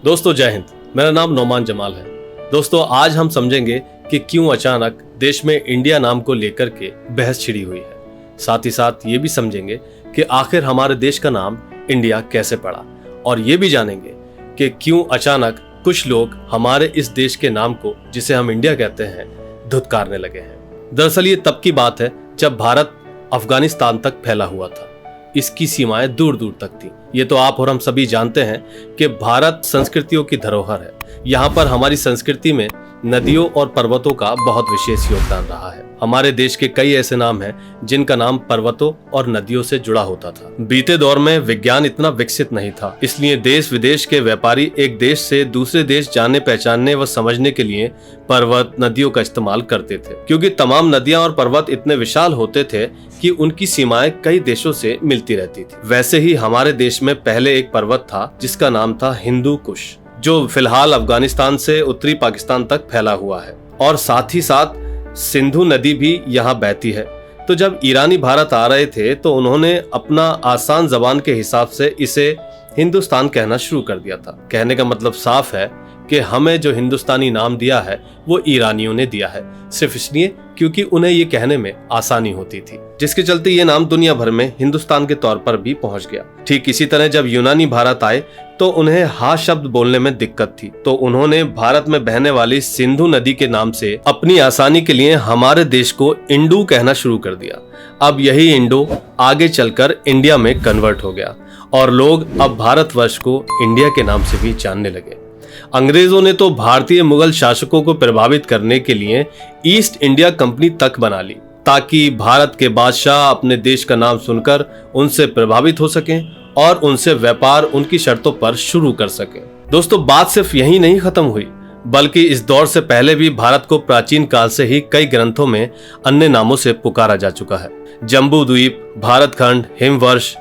दोस्तों जय हिंद। मेरा नाम नौमान जमाल है। दोस्तों आज हम समझेंगे कि क्यों अचानक देश में इंडिया नाम को लेकर के बहस छिड़ी हुई है। साथ ही साथ ये भी समझेंगे कि आखिर हमारे देश का नाम इंडिया कैसे पड़ा, और ये भी जानेंगे कि क्यों अचानक कुछ लोग हमारे इस देश के नाम को, जिसे हम इंडिया कहते हैं, धुतकारने लगे हैं। दरअसल ये तब की बात है जब भारत अफगानिस्तान तक फैला हुआ था। इसकी सीमाएं दूर दूर तक थी। ये तो आप और हम सभी जानते हैं कि भारत संस्कृतियों की धरोहर है। यहाँ पर हमारी संस्कृति में नदियों और पर्वतों का बहुत विशेष योगदान रहा है। हमारे देश के कई ऐसे नाम हैं जिनका नाम पर्वतों और नदियों से जुड़ा होता था। बीते दौर में विज्ञान इतना विकसित नहीं था, इसलिए देश विदेश के व्यापारी एक देश से दूसरे देश जाने पहचानने व समझने के लिए पर्वत नदियों का इस्तेमाल करते थे, क्योंकि तमाम नदियां और पर्वत इतने विशाल होते थे कि उनकी सीमाएं कई देशों से मिलती रहती थी। वैसे ही हमारे देश में पहले एक पर्वत था जिसका नाम था हिंदू कुश, जो फिलहाल अफगानिस्तान से उत्तरी पाकिस्तान तक फैला हुआ है, और साथ ही साथ सिंधु नदी भी यहाँ बहती है। तो जब ईरानी भारत आ रहे थे तो उन्होंने अपना आसान जबान के हिसाब से इसे हिंदुस्तान कहना शुरू कर दिया था। कहने का मतलब साफ है कि हमें जो हिंदुस्तानी नाम दिया है वो ईरानियों ने दिया है, सिर्फ इसलिए क्योंकि उन्हें ये कहने में आसानी होती थी, जिसके चलते ये नाम दुनिया भर में हिंदुस्तान के तौर पर भी पहुंच गया। ठीक इसी तरह जब यूनानी भारत आए तो उन्हें हा शब्द बोलने में दिक्कत थी, तो उन्होंने भारत में बहने वाली सिंधु नदी के नाम से अपनी आसानी के लिए हमारे देश को इंडू कहना शुरू कर दिया। अब यही इंडो आगे चलकर इंडिया में कन्वर्ट हो गया और लोग अब भारतवर्ष को इंडिया के नाम से भी जानने लगे। अंग्रेजों ने तो भारतीय मुगल शासकों को प्रभावित करने के लिए ईस्ट इंडिया कंपनी तक बना ली, ताकि भारत के बादशाह अपने देश का नाम सुनकर उनसे प्रभावित हो सकें और उनसे व्यापार उनकी शर्तों पर शुरू कर सकें। दोस्तों बात सिर्फ यही नहीं खत्म हुई, बल्कि इस दौर से पहले भी भारत को प्राचीन काल से ही कई ग्रंथों में अन्य नामों से पुकारा जा चुका है। जम्बू द्वीप, भारतखंड, हिमवर्ष,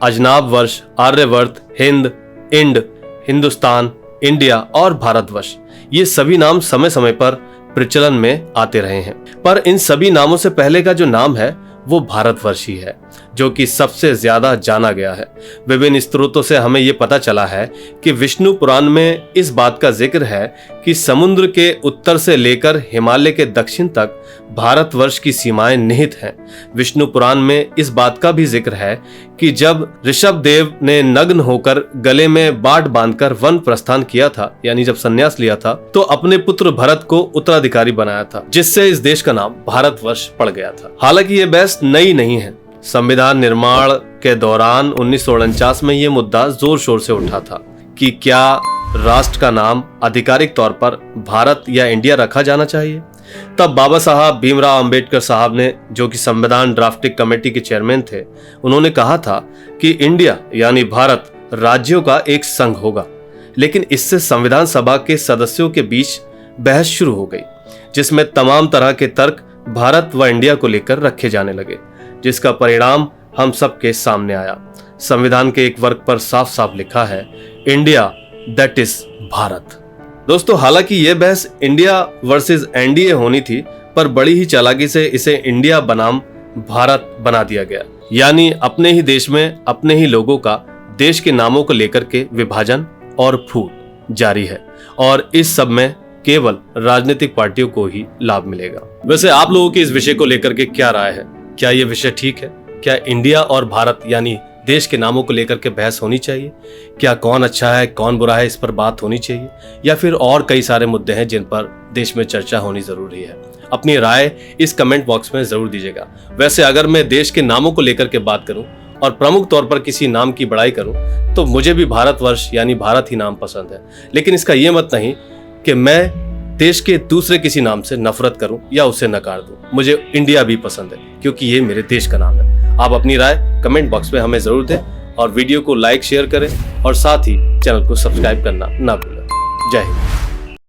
अजनाब वर्ष, आर्यवर्त, हिंद, इंड, हिंदुस्तान, इंडिया और भारतवर्ष, ये सभी नाम समय समय पर प्रचलन में आते रहे हैं। पर इन सभी नामों से पहले का जो नाम है वो भारतवर्ष ही है, जो कि सबसे ज्यादा जाना गया है। विभिन्न स्रोतों से हमें ये पता चला है कि विष्णु पुराण में इस बात का जिक्र है कि समुद्र के उत्तर से लेकर हिमालय के दक्षिण तक भारतवर्ष की सीमाएं निहित हैं। विष्णु पुराण में इस बात का भी जिक्र है कि जब ऋषभ देव ने नग्न होकर गले में बाड़ बांधकर वन प्रस्थान किया था, यानी जब संन्यास लिया था, तो अपने पुत्र भरत को उत्तराधिकारी बनाया था, जिससे इस देश का नाम भारतवर्ष पड़ गया था। हालांकि ये बहस नई नहीं है। संविधान निर्माण के दौरान 1949 में ये मुद्दा जोर शोर से उठा था कि क्या राष्ट्र का नाम आधिकारिक तौर पर भारत या इंडिया रखा जाना चाहिए। तब बाबा साहब भीमराव अंबेडकर साहब ने, जो कि संविधान ड्राफ्टिंग कमेटी के चेयरमैन थे, उन्होंने कहा था कि इंडिया यानी भारत राज्यों का एक संघ होगा। लेकिन इससे संविधान सभा के सदस्यों के बीच बहस शुरू हो गई, जिसमें तमाम तरह के तर्क भारत व इंडिया को लेकर रखे जाने लगे, जिसका परिणाम हम सबके सामने आया। संविधान के एक वर्ग पर साफ साफ लिखा है, इंडिया दैट इज भारत। दोस्तों हालांकि ये बहस इंडिया वर्सेस एनडीए होनी थी, पर बड़ी ही चालाकी से इसे इंडिया बनाम भारत बना दिया गया। यानी अपने ही देश में अपने ही लोगों का देश के नामों को लेकर के विभाजन और फूट जारी है, और इस सब में केवल राजनीतिक पार्टियों को ही लाभ मिलेगा। वैसे आप लोगों की इस विषय को लेकर के क्या राय है? क्या ये विषय ठीक है? क्या इंडिया और भारत यानी देश के नामों को लेकर के बहस होनी चाहिए? क्या कौन अच्छा है कौन बुरा है इस पर बात होनी चाहिए, या फिर और कई सारे मुद्दे हैं जिन पर देश में चर्चा होनी जरूरी है? अपनी राय इस कमेंट बॉक्स में जरूर दीजिएगा। वैसे अगर मैं देश के नामों को लेकर के बात करूं और प्रमुख तौर पर किसी नाम की बड़ाई करूं तो मुझे भी भारतवर्ष यानी भारत ही नाम पसंद है। लेकिन इसका यह मत नहीं कि मैं देश के दूसरे किसी नाम से नफरत करूं या उसे नकार दूं। मुझे इंडिया भी पसंद है क्योंकि ये मेरे देश का नाम है। आप अपनी राय कमेंट बॉक्स में हमें जरूर दें, और वीडियो को लाइक शेयर करें, और साथ ही चैनल को सब्सक्राइब करना ना भूलें। जय हिंद।